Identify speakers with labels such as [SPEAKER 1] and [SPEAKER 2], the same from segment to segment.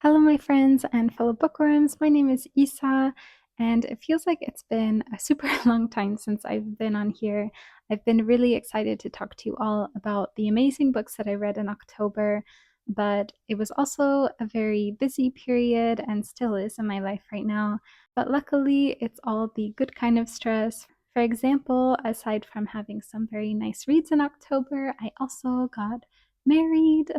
[SPEAKER 1] Hello, my friends and fellow bookworms. My name is Isa, and it feels like it's been a super long time since I've been on here. I've been really excited to talk to you all about the amazing books that I read in October, but it was also a very busy period and still is in my life right now. But luckily, it's all the good kind of stress. For example, aside from having some very nice reads in October, I also got married.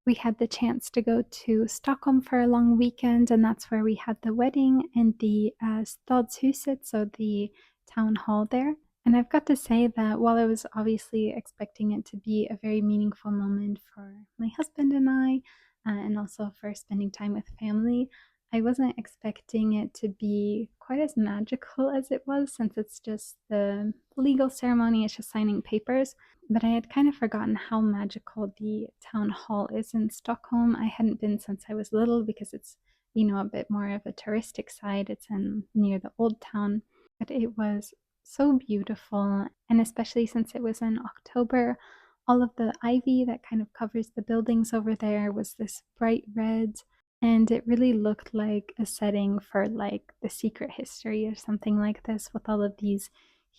[SPEAKER 1] We had the chance to go to Stockholm for a long weekend, and that's where we had the wedding in the Stadshuset, so the town hall there. And I've got to say that while I was obviously expecting it to be a very meaningful moment for my husband and I, and also for spending time with family, I wasn't expecting it to be quite as magical as it was, since it's just the legal ceremony, it's just signing papers. But I had kind of forgotten how magical the town hall is in Stockholm. I hadn't been since I was little because it's, a bit more of a touristic side. It's in near the old town, but it was so beautiful, and especially since it was in October, all of the ivy that kind of covers the buildings over there was this bright red, and it really looked like a setting for like The Secret History or something like this, with all of these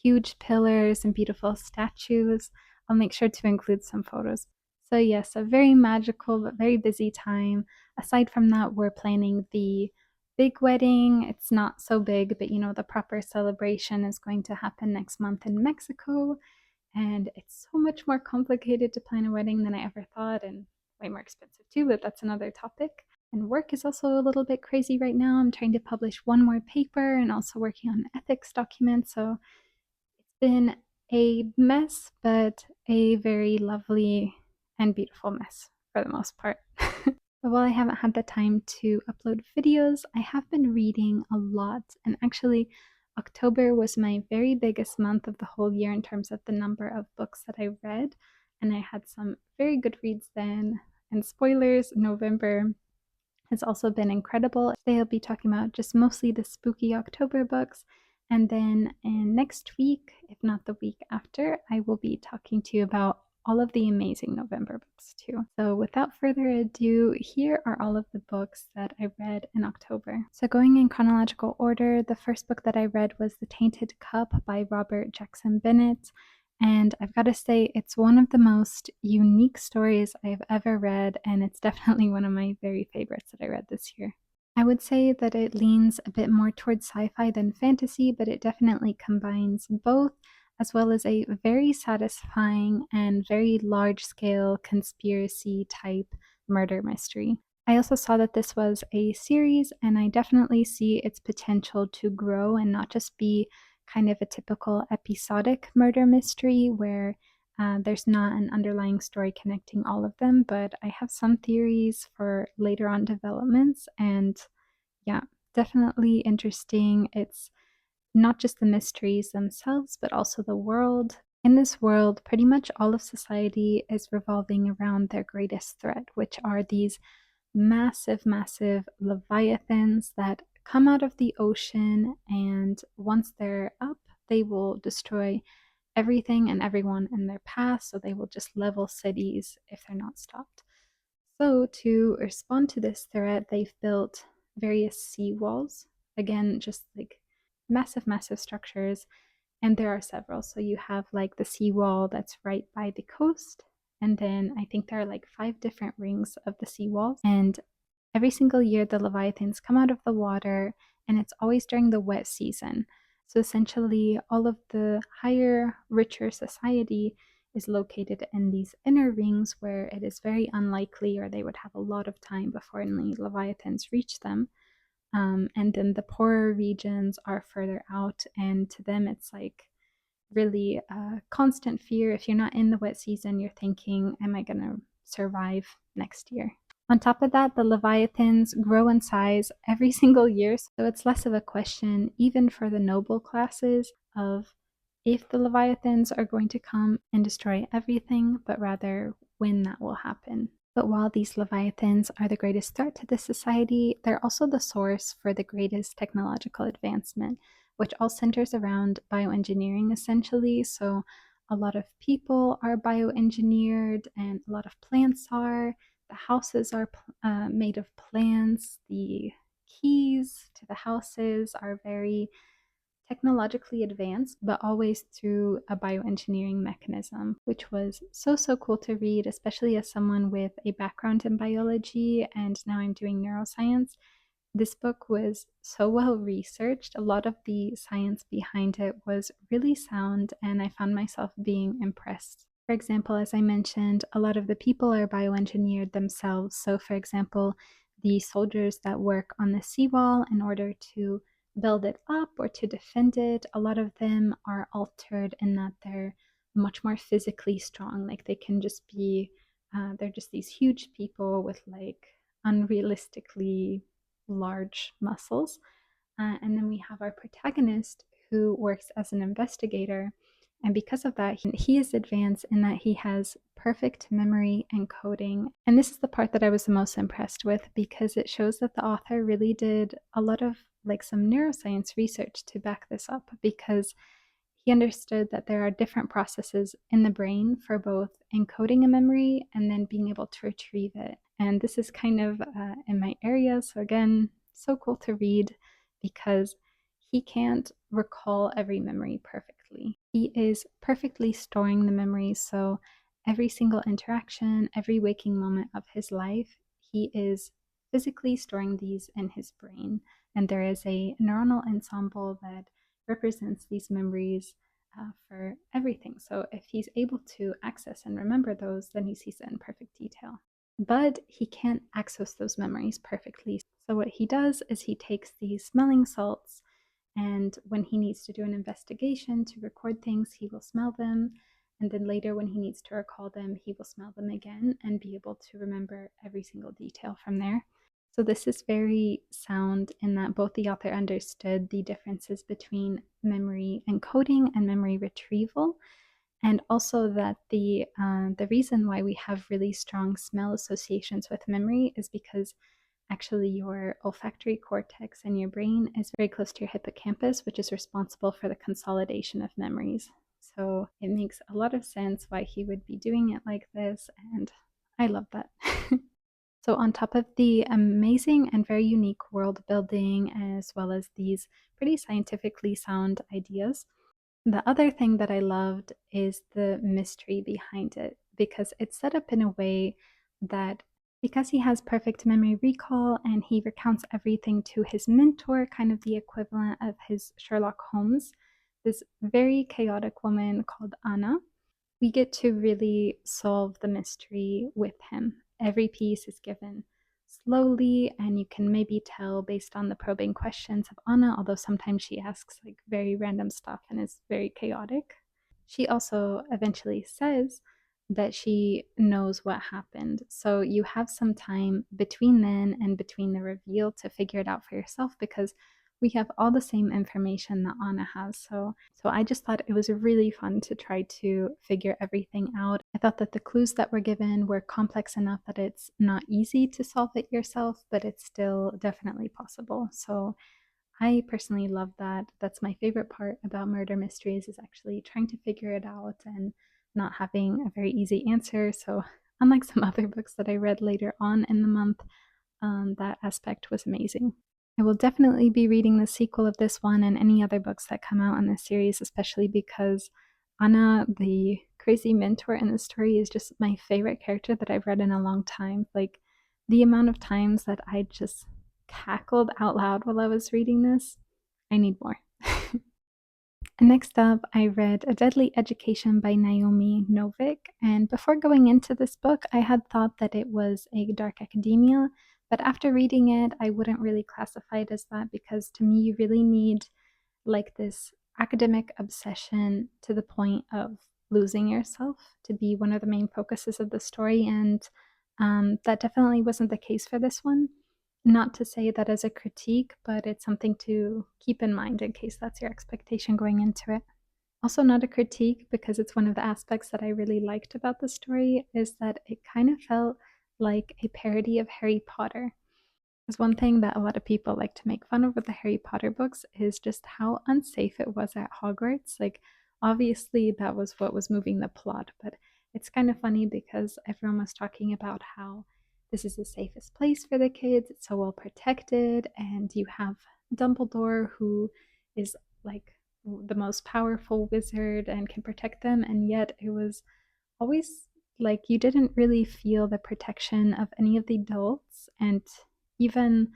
[SPEAKER 1] huge pillars and beautiful statues. I'll make sure to include some photos. So, yes, a very magical but very busy time. Aside from that, we're planning the big wedding. It's not so big, but the proper celebration is going to happen next month in Mexico. And it's so much more complicated to plan a wedding than I ever thought, and way more expensive too, but that's another topic. And work is also a little bit crazy right now. I'm trying to publish one more paper and also working on an ethics document. So it's been a mess, but a very lovely and beautiful mess for the most part. But while I haven't had the time to upload videos, I have been reading a lot. And actually, October was my very biggest month of the whole year in terms of the number of books that I read. And I had some very good reads then. And spoilers, November has also been incredible. Today I'll be talking about just mostly the spooky October books. And then in next week, if not the week after, I will be talking to you about all of the amazing November books too. So without further ado, here are all of the books that I read in October. So going in chronological order, the first book that I read was The Tainted Cup by Robert Jackson Bennett. And I've got to say, it's one of the most unique stories I've ever read, and it's definitely one of my very favorites that I read this year. I would say that it leans a bit more towards sci-fi than fantasy, but it definitely combines both, as well as a very satisfying and very large-scale conspiracy type murder mystery. I also saw that this was a series, and I definitely see its potential to grow and not just be kind of a typical episodic murder mystery where there's not an underlying story connecting all of them, but I have some theories for later on developments, and yeah, definitely interesting. It's not just the mysteries themselves, but also the world. In this world, pretty much all of society is revolving around their greatest threat, which are these massive, massive leviathans that come out of the ocean, and once they're up, they will destroy everything and everyone in their path, so they will just level cities if they're not stopped. So, to respond to this threat, they've built various sea walls. Again, just like massive, massive structures, and there are several. So, you have like the seawall that's right by the coast, and then I think there are like 5 different rings of the seawalls. And every single year, the leviathans come out of the water, and it's always during the wet season. So essentially, all of the higher, richer society is located in these inner rings where it is very unlikely, or they would have a lot of time before any leviathans reach them. And then the poorer regions are further out, and to them, it's like really a constant fear. If you're not in the wet season, you're thinking, am I going to survive next year? On top of that, the leviathans grow in size every single year, so it's less of a question, even for the noble classes, of if the leviathans are going to come and destroy everything, but rather when that will happen. But while these leviathans are the greatest threat to this society, they're also the source for the greatest technological advancement, which all centers around bioengineering essentially. So a lot of people are bioengineered, and a lot of plants are. The houses are made of plants. The keys to the houses are very technologically advanced, but always through a bioengineering mechanism, which was so, so cool to read, especially as someone with a background in biology and now I'm doing neuroscience. This book was so well researched. A lot of the science behind it was really sound, and I found myself being impressed. For example, as I mentioned, a lot of the people are bioengineered themselves. So, for example, the soldiers that work on the seawall in order to build it up or to defend it, a lot of them are altered in that they're much more physically strong. Like they can just be, they're just these huge people with like unrealistically large muscles. And then we have our protagonist who works as an investigator. And because of that, he is advanced in that he has perfect memory and coding. And this is the part that I was the most impressed with because it shows that the author really did a lot of like some neuroscience research to back this up because he understood that there are different processes in the brain for both encoding a memory and then being able to retrieve it. And this is kind of in my area. So, again, so cool to read because he can't recall every memory perfectly. He is perfectly storing the memories. So, every single interaction, every waking moment of his life, he is physically storing these in his brain. And there is a neuronal ensemble that represents these memories for everything. So if he's able to access and remember those, then he sees it in perfect detail. But he can't access those memories perfectly. So what he does is he takes these smelling salts, and when he needs to do an investigation to record things, he will smell them. And then later, when he needs to recall them, he will smell them again and be able to remember every single detail from there. So this is very sound in that both the author understood the differences between memory encoding and memory retrieval, and also that the reason why we have really strong smell associations with memory is because actually your olfactory cortex in your brain is very close to your hippocampus, which is responsible for the consolidation of memories. So it makes a lot of sense why he would be doing it like this, and I love that. So, on top of the amazing and very unique world building, as well as these pretty scientifically sound ideas, the other thing that I loved is the mystery behind it because it's set up in a way that, because he has perfect memory recall and he recounts everything to his mentor, kind of the equivalent of his Sherlock Holmes, this very chaotic woman called Anna, we get to really solve the mystery with him. Every piece is given slowly, and you can maybe tell based on the probing questions of Anna, although sometimes she asks like very random stuff and is very chaotic. She also eventually says that she knows what happened. So you have some time between then and between the reveal to figure it out for yourself because we have all the same information that Anna has. So I just thought it was really fun to try to figure everything out. I thought that the clues that were given were complex enough that it's not easy to solve it yourself, but it's still definitely possible. So I personally love that. That's my favorite part about murder mysteries is actually trying to figure it out and not having a very easy answer. So unlike some other books that I read later on in the month, that aspect was amazing. I will definitely be reading the sequel of this one and any other books that come out in this series, especially because Anna, the crazy mentor in the story, is just my favorite character that I've read in a long time. Like, the amount of times that I just cackled out loud while I was reading this, I need more. Next up, I read A Deadly Education by Naomi Novik, and before going into this book, I had thought that it was a dark academia, but after reading it, I wouldn't really classify it as that because to me, you really need like this academic obsession to the point of losing yourself to be one of the main focuses of the story, and that definitely wasn't the case for this one. Not to say that as a critique, but it's something to keep in mind in case that's your expectation going into it. Also, not a critique because it's one of the aspects that I really liked about the story is that it kind of felt like a parody of Harry Potter. Because one thing that a lot of people like to make fun of with the Harry Potter books is just how unsafe it was at Hogwarts. Like, obviously, that was what was moving the plot, but it's kind of funny because everyone was talking about how this is the safest place for the kids. It's so well protected, and you have Dumbledore, who is like the most powerful wizard and can protect them, and yet it was always like you didn't really feel the protection of any of the adults. And even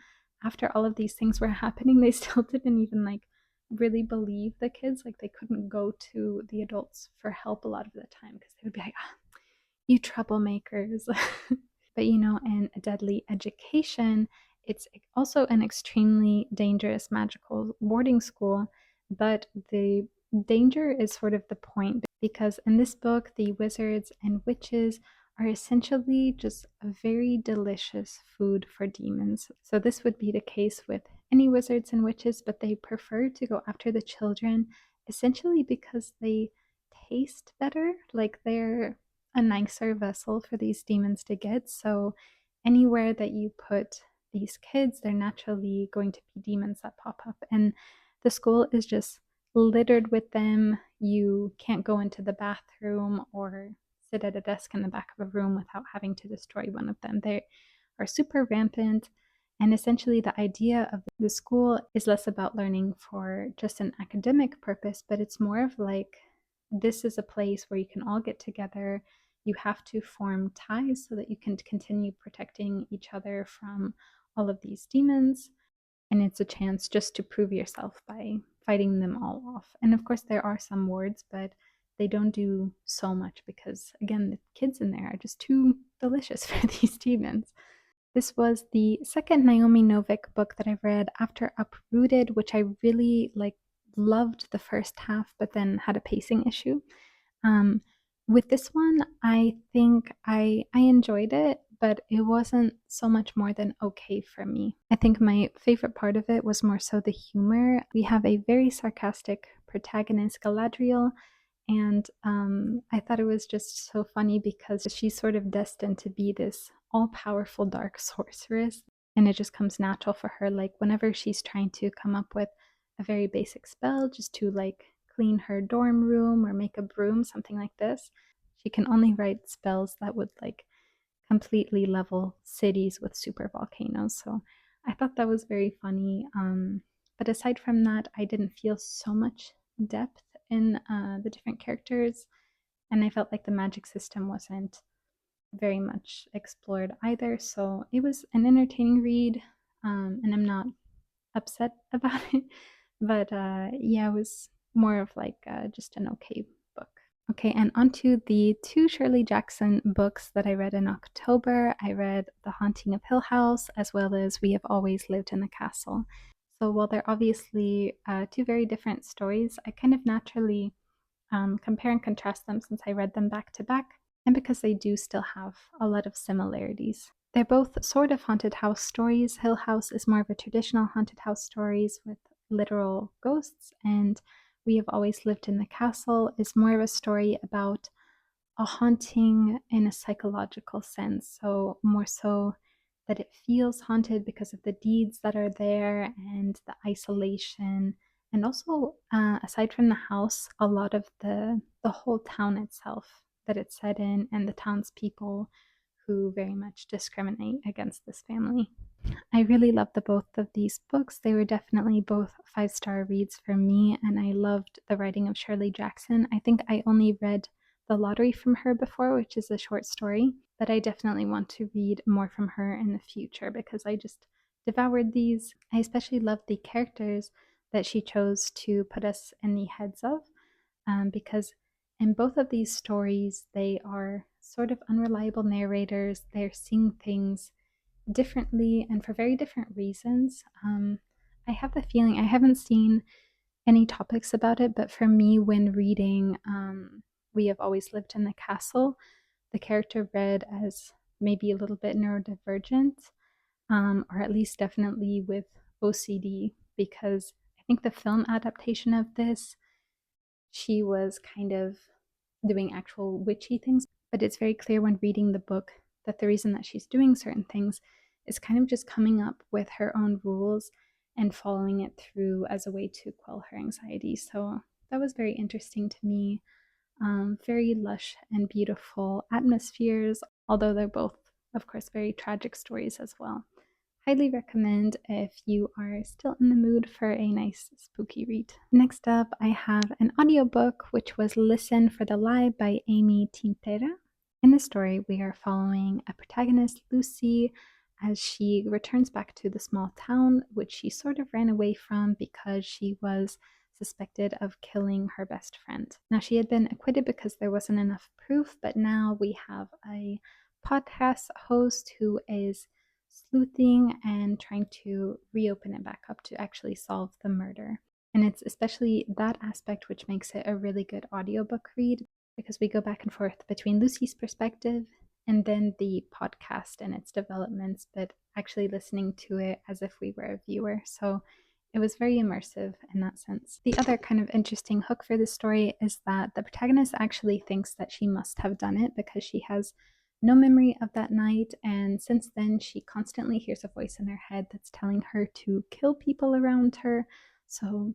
[SPEAKER 1] after all of these things were happening, they still didn't even like really believe the kids. Like they couldn't go to the adults for help a lot of the time because they would be like, "Ah, you troublemakers." But in A Deadly Education, it's also an extremely dangerous magical boarding school, but the danger is sort of the point, because in this book, the wizards and witches are essentially just a very delicious food for demons. So this would be the case with any wizards and witches, but they prefer to go after the children essentially because they taste better. Like they're a nicer vessel for these demons to get. So anywhere that you put these kids, they're naturally going to be demons that pop up. And the school is just littered with them. You can't go into the bathroom or sit at a desk in the back of a room without having to destroy one of them. They are super rampant. And essentially, the idea of the school is less about learning for just an academic purpose, but it's more of like this is a place where you can all get together. You have to form ties so that you can continue protecting each other from all of these demons. And it's a chance just to prove yourself by fighting them all off. And of course, there are some wards, but they don't do so much because, again, the kids in there are just too delicious for these demons. This was the second Naomi Novik book that I've read after Uprooted, which I really loved the first half, but then had a pacing issue. Um, with this one, I think I enjoyed it, but it wasn't so much more than okay for me. I think my favorite part of it was more so the humor. We have a very sarcastic protagonist, Galadriel, and I thought it was just so funny because she's sort of destined to be this all powerful dark sorceress. And it just comes natural for her. Like, whenever she's trying to come up with a very basic spell just to clean her dorm room or make a broom, something like this, she can only write spells that would completely level cities with super volcanoes. So I thought that was very funny. But aside from that, I didn't feel so much depth in the different characters, and I felt like the magic system wasn't very much explored either. So it was an entertaining read, and I'm not upset about it. But yeah, it was more of just an okay book. Okay, and onto the two Shirley Jackson books that I read in October. I read The Haunting of Hill House as well as We Have Always Lived in the Castle. So while they're obviously two very different stories, I kind of naturally compare and contrast them since I read them back to back, and because they do still have a lot of similarities. They're both sort of haunted house stories. Hill House is more of a traditional haunted house stories with literal ghosts, and We Have Always Lived in the Castle is more of a story about a haunting in a psychological sense. So, more so that it feels haunted because of the deeds that are there and the isolation. And also, aside from the house, a lot of the whole town itself that it's set in, and the townspeople who very much discriminate against this family. I really loved the both of these books. They were definitely both 5-star reads for me, and I loved the writing of Shirley Jackson. I think I only read The Lottery from her before, which is a short story, but I definitely want to read more from her in the future because I just devoured these. I especially loved the characters that she chose to put us in the heads of, because in both of these stories, they are sort of unreliable narrators. They're seeing things differently and for very different reasons. I have the feeling I haven't seen any topics about it, but for me, when reading We Have Always Lived in the Castle, the character read as maybe a little bit neurodivergent, or at least definitely with OCD, because I think the film adaptation of this, she was kind of doing actual witchy things, but it's very clear when reading the book that the reason that she's doing certain things is kind of just coming up with her own rules and following it through as a way to quell her anxiety. So that was very interesting to me. Very lush and beautiful atmospheres, although they're both of course, very tragic stories as well. Highly recommend if you are still in the mood for a nice spooky read. Next up, I have an audiobook which was Listen for the Lie by Amy Tintera. In the story, we are following a protagonist, Lucy, as she returns back to the small town which she sort of ran away from because she was suspected of killing her best friend. Now, she had been acquitted because there wasn't enough proof, but now we have a podcast host who is sleuthing and trying to reopen it back up to actually solve the murder. And it's especially that aspect which makes it a really good audiobook read, because we go back and forth between Lucy's perspective and then the podcast and its developments, but actually listening to it as if we were a viewer. So it was very immersive in that sense. The other kind of interesting hook for this story is that the protagonist actually thinks that she must have done it because she has no memory of that night, and since then she constantly hears a voice in her head that's telling her to kill people around her. So,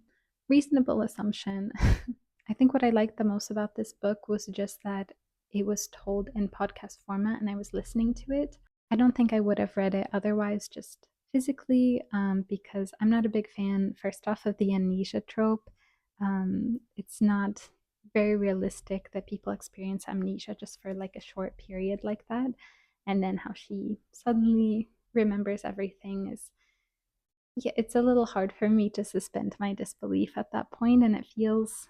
[SPEAKER 1] reasonable assumption. I think what I liked the most about this book was just that it was told in podcast format and I was listening to it. I don't think I would have read it otherwise, just physically, because I'm not a big fan, first off, of the amnesia trope. It's not very realistic that people experience amnesia just for like a short period like that, and then how she suddenly remembers everything is, yeah, it's a little hard for me to suspend my disbelief at that point, and it feels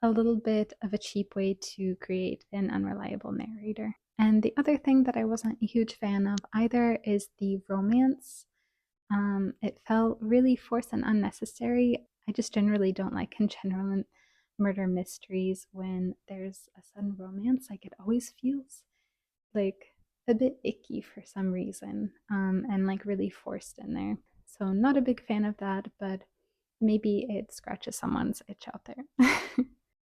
[SPEAKER 1] a little bit of a cheap way to create an unreliable narrator. And the other thing that I wasn't a huge fan of either is the romance. It felt really forced and unnecessary. I just generally don't like, in general, murder mysteries when there's a sudden romance. Like, it always feels like a bit icky for some reason, and like really forced in there. So, not a big fan of that, but maybe it scratches someone's itch out there.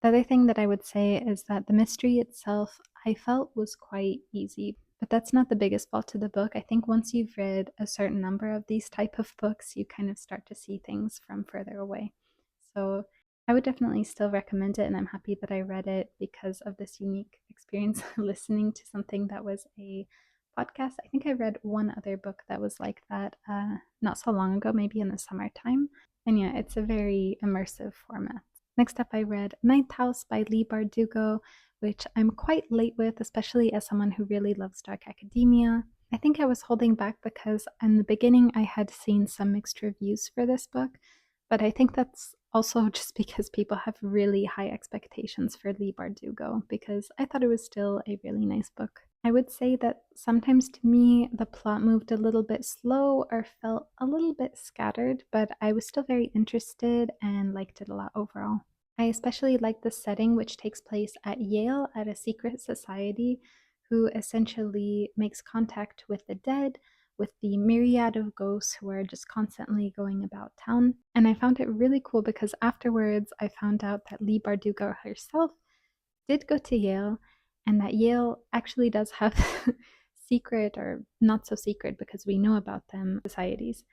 [SPEAKER 1] The other thing that I would say is that the mystery itself I felt was quite easy, but that's not the biggest fault of the book. I think once you've read a certain number of these type of books, you kind of start to see things from further away. So I would definitely still recommend it, and I'm happy that I read it because of this unique experience listening to something that was a podcast. I think I read one other book that was like that not so long ago, maybe in the summertime. And yeah, it's a very immersive format. Next up, I read Ninth House by Leigh Bardugo, which I'm quite late with, especially as someone who really loves dark academia. I think I was holding back because in the beginning I had seen some mixed reviews for this book, but I think that's also just because people have really high expectations for Leigh Bardugo, because I thought it was still a really nice book. I would say that sometimes to me the plot moved a little bit slow or felt a little bit scattered, but I was still very interested and liked it a lot overall. I especially like the setting, which takes place at Yale at a secret society who essentially makes contact with the dead, with the myriad of ghosts who are just constantly going about town. And I found it really cool because afterwards I found out that Leigh Bardugo herself did go to Yale, and that Yale actually does have secret, or not so secret because we know about them, societies,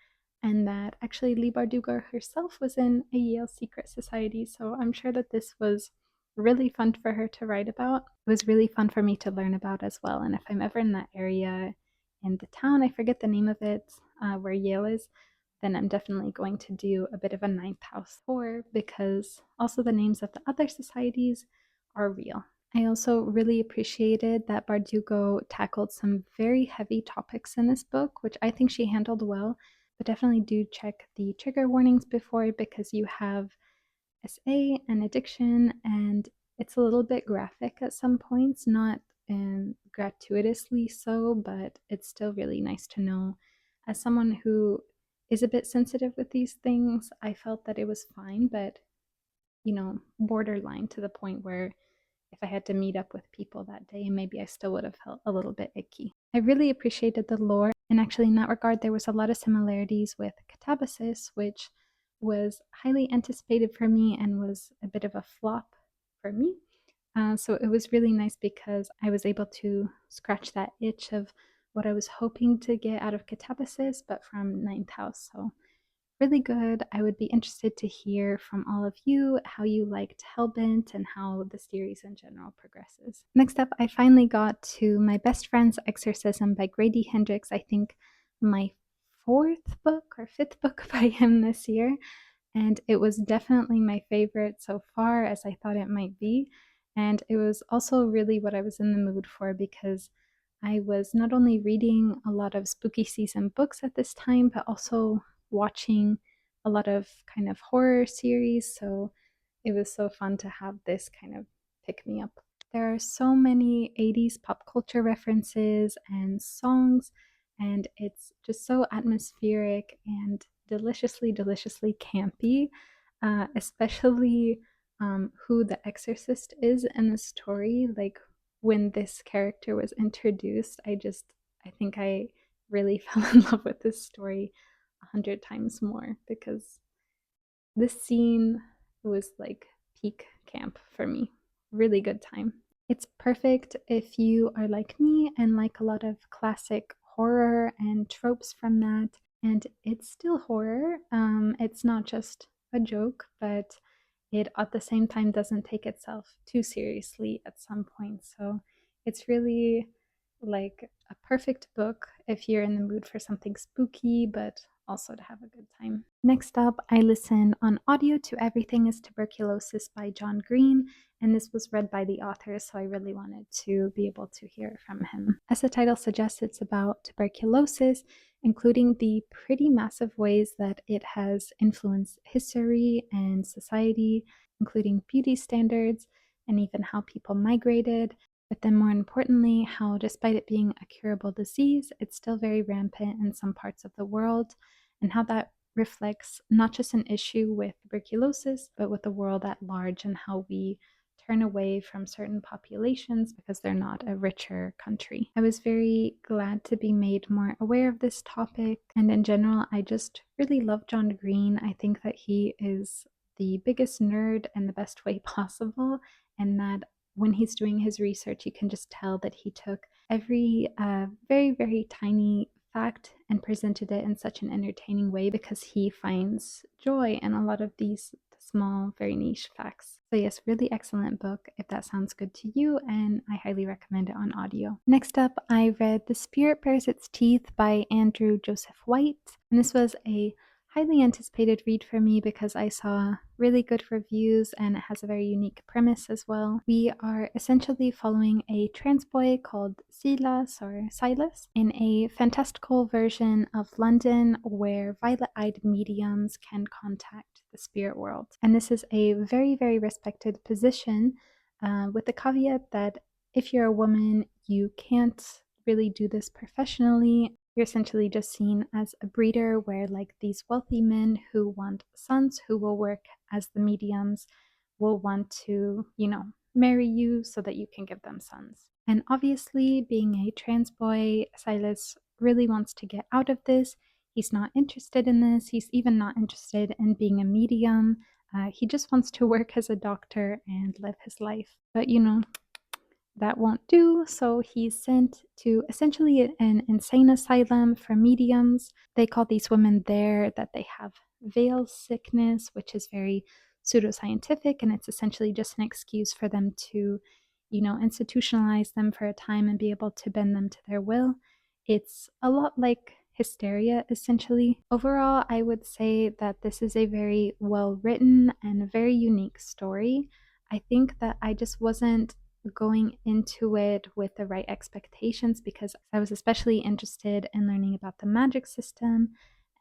[SPEAKER 1] and that actually Leigh Bardugo herself was in a Yale secret society. So I'm sure that this was really fun for her to write about. It was really fun for me to learn about as well. And if I'm ever in that area in the town, I forget the name of it, where Yale is, then I'm definitely going to do a bit of a ninth house tour, because also the names of the other societies are real. I also really appreciated that Bardugo tackled some very heavy topics in this book, which I think she handled well, but definitely do check the trigger warnings before, because you have SA and addiction, and it's a little bit graphic at some points, not gratuitously so, but it's still really nice to know. As someone who is a bit sensitive with these things, I felt that it was fine, but borderline to the point where if I had to meet up with people that day, maybe I still would have felt a little bit icky. I really appreciated the lore, and actually in that regard, there was a lot of similarities with Catabasis, which was highly anticipated for me and was a bit of a flop for me. So it was really nice because I was able to scratch that itch of what I was hoping to get out of Catabasis, but from Ninth House. So really good. I would be interested to hear from all of you how you liked Hellbent and how the series in general progresses. Next up, I finally got to My Best Friend's Exorcism by Grady Hendrix. I think my fourth book or fifth book by him this year, and it was definitely my favorite so far, as I thought it might be. And it was also really what I was in the mood for, because I was not only reading a lot of spooky season books at this time, but also watching a lot of kind of horror series. So it was so fun to have this kind of pick me up. There are so many 80s pop culture references and songs, and it's just so atmospheric and deliciously, deliciously campy, especially who the exorcist is in the story. Like, when this character was introduced, I think I really fell in love with this story 100 times more, because this scene was like peak camp for me. Really good time. It's perfect if you are like me and like a lot of classic horror and tropes from that. And it's still horror. It's not just a joke, but it at the same time doesn't take itself too seriously at some point. So it's really like a perfect book if you're in the mood for something spooky, but also to have a good time. Next up, I listened on audio to Everything is Tuberculosis by John Green, and this was read by the author, so I really wanted to be able to hear from him. As the title suggests, it's about tuberculosis, including the pretty massive ways that it has influenced history and society, including beauty standards and even how people migrated. But then, more importantly, how despite it being a curable disease, it's still very rampant in some parts of the world, and how that reflects not just an issue with tuberculosis, but with the world at large, and how we turn away from certain populations because they're not a richer country. I was very glad to be made more aware of this topic, and in general, I just really love John Green. I think that he is the biggest nerd in the best way possible, and that when he's doing his research, you can just tell that he took every very, very tiny fact and presented it in such an entertaining way, because he finds joy in a lot of these small, very niche facts. So yes, really excellent book if that sounds good to you, and I highly recommend it on audio. Next up, I read The Spirit Bears Its Teeth by Andrew Joseph White, and this was a highly anticipated read for me because I saw really good reviews, and it has a very unique premise as well. We are essentially following a trans boy called Silas in a fantastical version of London where violet-eyed mediums can contact the spirit world. And this is a very, very respected position, with the caveat that if you're a woman, you can't really do this professionally. You're essentially just seen as a breeder, where like these wealthy men who want sons who will work as the mediums will want to, marry you so that you can give them sons. And obviously, being a trans boy, Silas really wants to get out of this. He's not interested in this. He's even not interested in being a medium. He just wants to work as a doctor and live his life. But that won't do, so he's sent to essentially an insane asylum for mediums. They call these women there that they have veil sickness, which is very pseudoscientific, and it's essentially just an excuse for them to, institutionalize them for a time and be able to bend them to their will. It's a lot like Hysteria, essentially. Overall, I would say that this is a very well written and very unique story. I think that I just wasn't going into it with the right expectations, because I was especially interested in learning about the magic system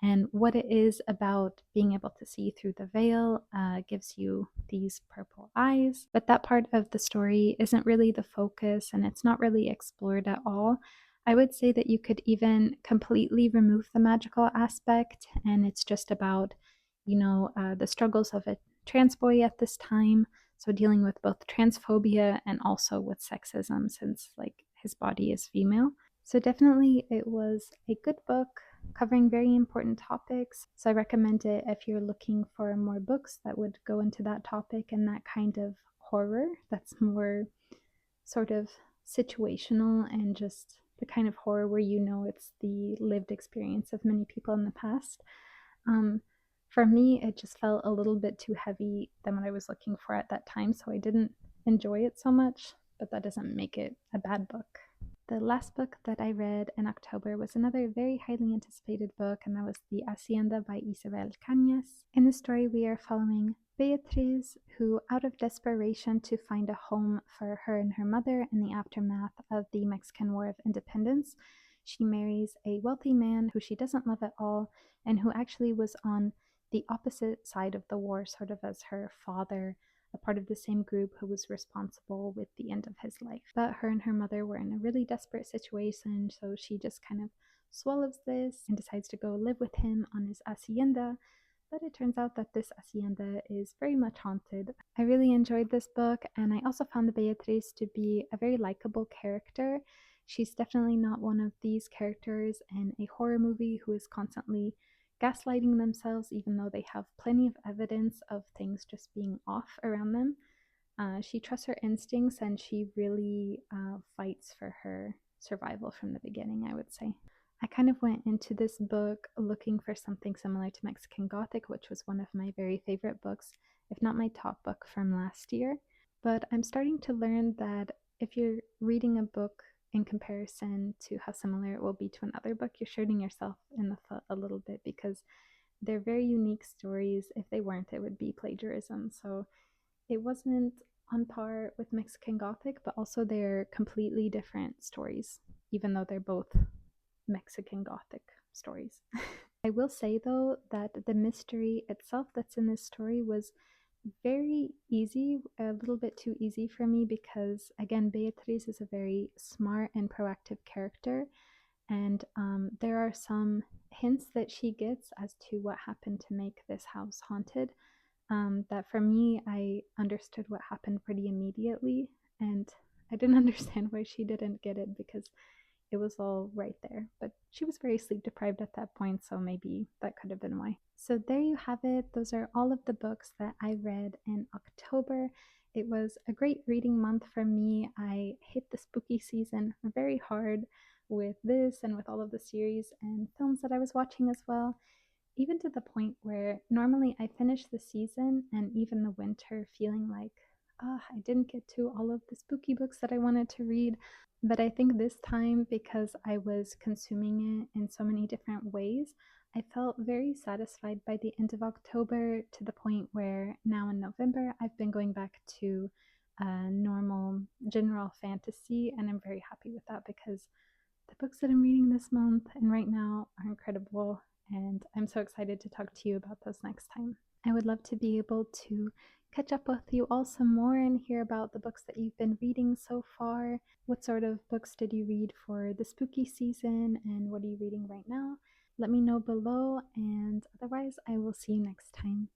[SPEAKER 1] and what it is about being able to see through the veil gives you these purple eyes. But that part of the story isn't really the focus, and it's not really explored at all. I would say that you could even completely remove the magical aspect, and it's just about, the struggles of a trans boy at this time. So dealing with both transphobia and also with sexism, since like his body is female. So definitely it was a good book covering very important topics. So I recommend it if you're looking for more books that would go into that topic and that kind of horror that's more sort of situational and just the kind of horror where it's the lived experience of many people in the past. For me, it just felt a little bit too heavy than what I was looking for at that time, so I didn't enjoy it so much, but that doesn't make it a bad book. The last book that I read in October was another very highly anticipated book, and that was The Hacienda by Isabel Cañas. In the story, we are following Beatriz, who, out of desperation to find a home for her and her mother in the aftermath of the Mexican War of Independence, she marries a wealthy man who she doesn't love at all, and who actually was on the opposite side of the war, sort of as her father, a part of the same group who was responsible with the end of his life. But her and her mother were in a really desperate situation, so she just kind of swallows this and decides to go live with him on his hacienda. But it turns out that this hacienda is very much haunted. I really enjoyed this book, and I also found the Beatriz to be a very likable character. She's definitely not one of these characters in a horror movie who is constantly gaslighting themselves, even though they have plenty of evidence of things just being off around them. She trusts her instincts, and she really fights for her survival from the beginning, I would say. I kind of went into this book looking for something similar to Mexican Gothic, which was one of my very favorite books, if not my top book from last year. But I'm starting to learn that if you're reading a book in comparison to how similar it will be to another book, you're shooting yourself in the foot a little bit, because they're very unique stories. If they weren't, it would be plagiarism. So it wasn't on par with Mexican Gothic, but also they're completely different stories, even though they're both Mexican Gothic stories. I will say, though, that the mystery itself that's in this story was very easy, a little bit too easy for me, because, again, Beatriz is a very smart and proactive character, and there are some hints that she gets as to what happened to make this house haunted. That for me, I understood what happened pretty immediately, and I didn't understand why she didn't get it, because it was all right there. But she was very sleep deprived at that point, so maybe that could have been why. So there you have it. Those are all of the books that I read in October. It was a great reading month for me. I hit the spooky season very hard with this and with all of the series and films that I was watching as well, even to the point where normally I finish the season and even the winter feeling like, oh, I didn't get to all of the spooky books that I wanted to read. But I think this time, because I was consuming it in so many different ways, I felt very satisfied by the end of October, to the point where now in November I've been going back to normal general fantasy, and I'm very happy with that, because the books that I'm reading this month and right now are incredible, and I'm so excited to talk to you about those next time. I would love to be able to catch up with you all some more and hear about the books that you've been reading so far. What sort of books did you read for the spooky season, and what are you reading right now? Let me know below, and otherwise, I will see you next time.